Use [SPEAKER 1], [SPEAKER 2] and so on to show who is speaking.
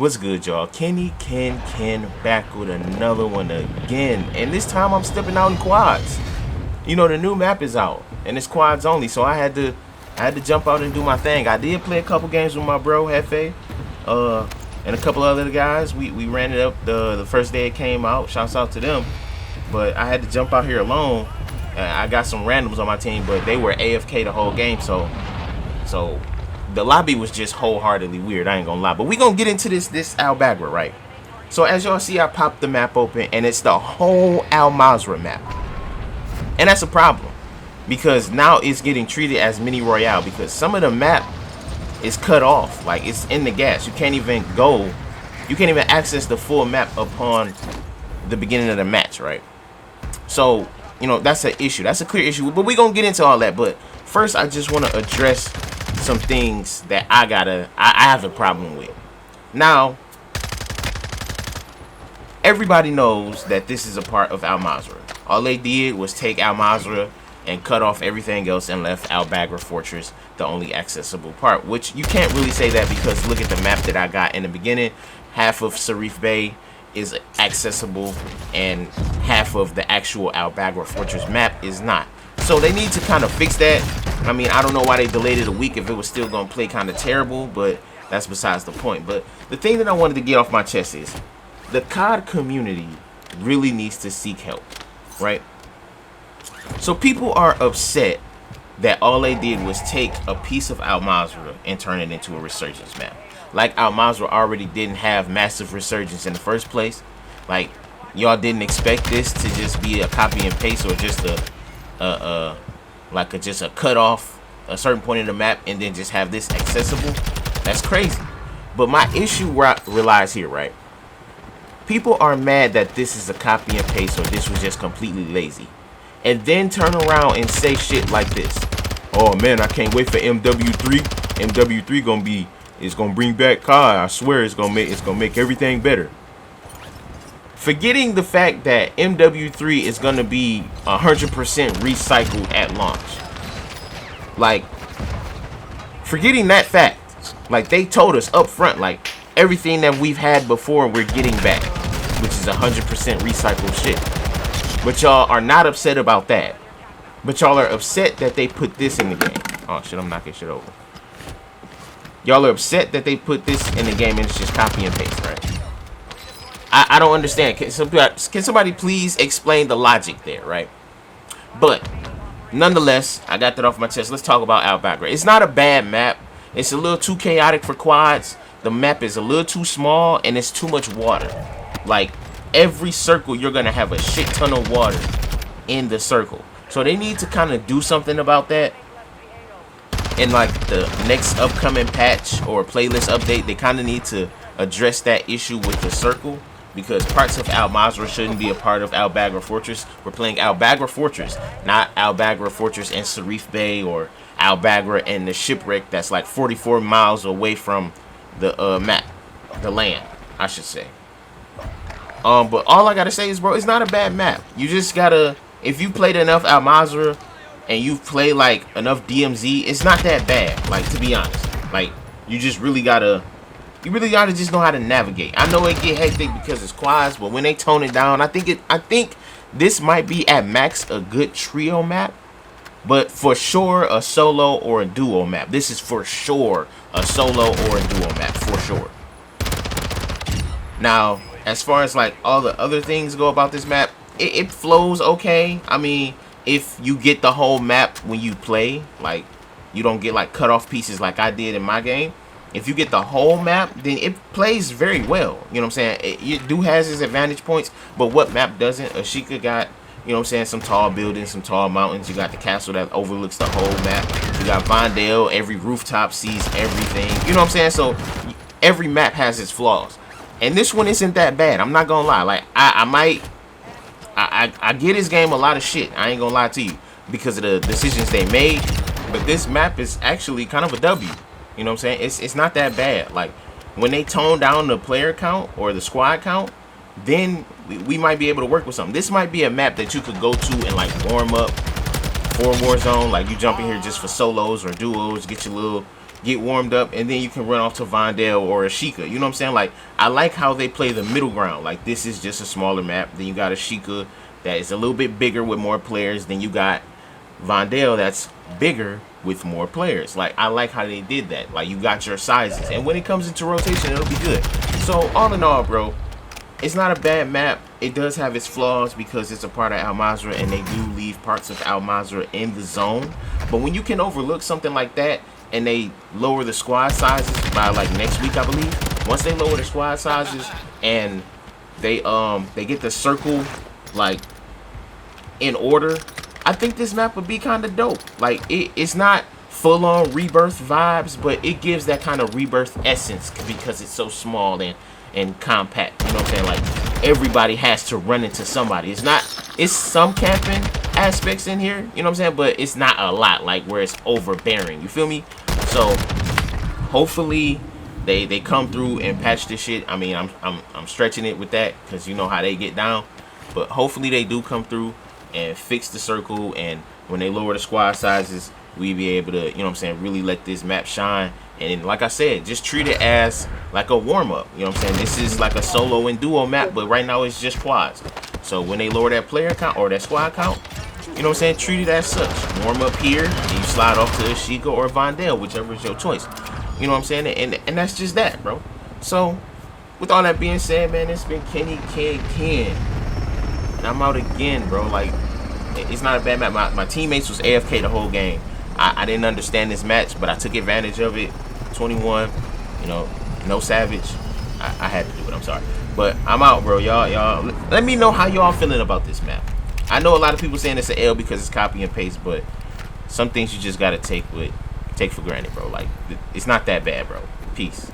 [SPEAKER 1] What's good, y'all? Ken back with another one again. And this time I'm stepping out in quads. You know, the new map is out and it's quads only, so I had to jump out and do my thing. I did play a couple games with my bro Hefe, and a couple other guys. We ran it up the first day it came out. Shouts out to them. But I had to jump out here alone. I got some randoms on my team, but they were AFK the whole game, so the lobby was just wholeheartedly weird. I ain't gonna lie. But we gonna get into this Al Bagra, right? So as y'all see, I popped the map open, and it's the whole Al Mazrah map, and that's a problem because now it's getting treated as mini royale because some of the map is cut off, like it's in the gas. You can't even access the full map upon the beginning of the match, right? So you know that's an issue. That's a clear issue. But we gonna get into all that. But first, I just want to address some things that I have a problem with. Now, everybody knows that this is a part of Al Mazrah. All they did was take Al Mazrah and cut off everything else and left Al Bagra Fortress the only accessible part, which you can't really say that because look at the map that I got in the beginning. Half of Sharif Bay is accessible and half of the actual Al Bagra Fortress map is not. So they need to kind of fix that. I mean, I don't know why they delayed it a week if it was still going to play kind of terrible, but that's besides the point. But the thing that I wanted to get off my chest is the COD community really needs to seek help, right? So people are upset that all they did was take a piece of Al Mazrah and turn it into a Resurgence map. Like Al Mazrah already didn't have massive Resurgence in the first place. Like, y'all didn't expect this to just be a copy and paste or just just a cut off a certain point in the map and then just have this accessible. That's crazy. But my issue relies here, right? People are mad that this is a copy and paste or this was just completely lazy, and then turn around and say shit like this. Oh man, I can't wait for MW3. MW3 is gonna bring back COD. I swear it's gonna make everything better. Forgetting the fact that MW3 is gonna be 100% recycled at launch. Like, forgetting that fact. Like, they told us up front, like, everything that we've had before we're getting back, which is 100% recycled shit. But y'all are not upset about that. But y'all are upset that they put this in the game. Oh shit, I'm knocking shit over. Y'all are upset that they put this in the game and it's just copy and paste, right? I don't understand. Can somebody please explain the logic there, right? But nonetheless, I got that off my chest. Let's talk about Al Bagra. It's not a bad map. It's a little too chaotic for quads. The map is a little too small and it's too much water. Like, every circle you're gonna have a shit ton of water in the circle. So they need to kind of do something about that. In like the next upcoming patch or playlist update, they kind of need to address that issue with the circle. Because parts of Al Mazrah shouldn't be a part of Al Bagra Fortress. We're playing Al Bagra Fortress, not Al Bagra Fortress and Sharif Bay or Al Bagra and the shipwreck that's like 44 miles away from the map, the land, I should say. But all I gotta say is, bro, it's not a bad map. You just gotta, if you played enough Al Mazrah and you've played like enough DMZ, it's not that bad. Like, to be honest, like you really gotta just know how to navigate. I know it get hectic because it's quads, but when they tone it down, I think this might be at max a good trio map, but for sure a solo or a duo map. This is for sure a solo or a duo map, for sure. Now, as far as like all the other things go about this map, it flows okay. I mean, if you get the whole map when you play, like you don't get like cut off pieces like I did in my game. If you get the whole map, then it plays very well. You know what I'm saying? It do has its advantage points, but what map doesn't? Ashika got, you know what I'm saying, some tall buildings, some tall mountains. You got the castle that overlooks the whole map. You got Vondale, every rooftop sees everything. You know what I'm saying? So every map has its flaws. And this one isn't that bad. I'm not gonna lie. Like, I get this game a lot of shit. I ain't gonna lie to you because of the decisions they made. But this map is actually kind of a W. You know what I'm saying? It's not that bad. Like, when they tone down the player count or the squad count, then we might be able to work with something. This might be a map that you could go to and like warm up for Warzone. Like, you jump in here just for solos or duos, get your little get warmed up, and then you can run off to Vondale or Ashika. You know what I'm saying? Like, I like how they play the middle ground. Like, this is just a smaller map. Then you got Ashika that is a little bit bigger with more players. Then you got Vondale that's bigger with more players. Like, I like how they did that. Like, you got your sizes, and when it comes into rotation, it'll be good. So all in all, bro, it's not a bad map. It does have its flaws because it's a part of Al Mazrah, and they do leave parts of Al Mazrah in the zone. But when you can overlook something like that, and they lower the squad sizes by like next week, I believe. Once they lower the squad sizes and they get the circle like in order, I think this map would be kind of dope. Like, it's not full-on Rebirth vibes, but it gives that kind of Rebirth essence because it's so small and compact. You know what I'm saying? Like, everybody has to run into somebody. It's some camping aspects in here, you know what I'm saying, but it's not a lot, like where it's overbearing. You feel me? So hopefully they come through and patch this shit. I mean, I'm stretching it with that because you know how they get down, but hopefully they do come through and fix the circle, and when they lower the squad sizes, we be able to, you know what I'm saying, really let this map shine. And like I said, just treat it as like a warm-up. You know what I'm saying? This is like a solo and duo map, but right now it's just quads. So when they lower that player count or that squad count, you know what I'm saying, treat it as such. Warm up here, and you slide off to Ashika or Vondale, whichever is your choice. You know what I'm saying? And that's just that, bro. So with all that being said, man, it's been Kenny Ken. And I'm out again, bro. Like, it's not a bad map. My teammates was AFK the whole game. I didn't understand this match, but I took advantage of it. 21, you know, no savage. I had to do it. I'm sorry. But I'm out, bro. Y'all, let me know how y'all feeling about this map. I know a lot of people saying it's an L because it's copy and paste, but some things you just gotta take for granted, bro. Like, it's not that bad, bro. Peace.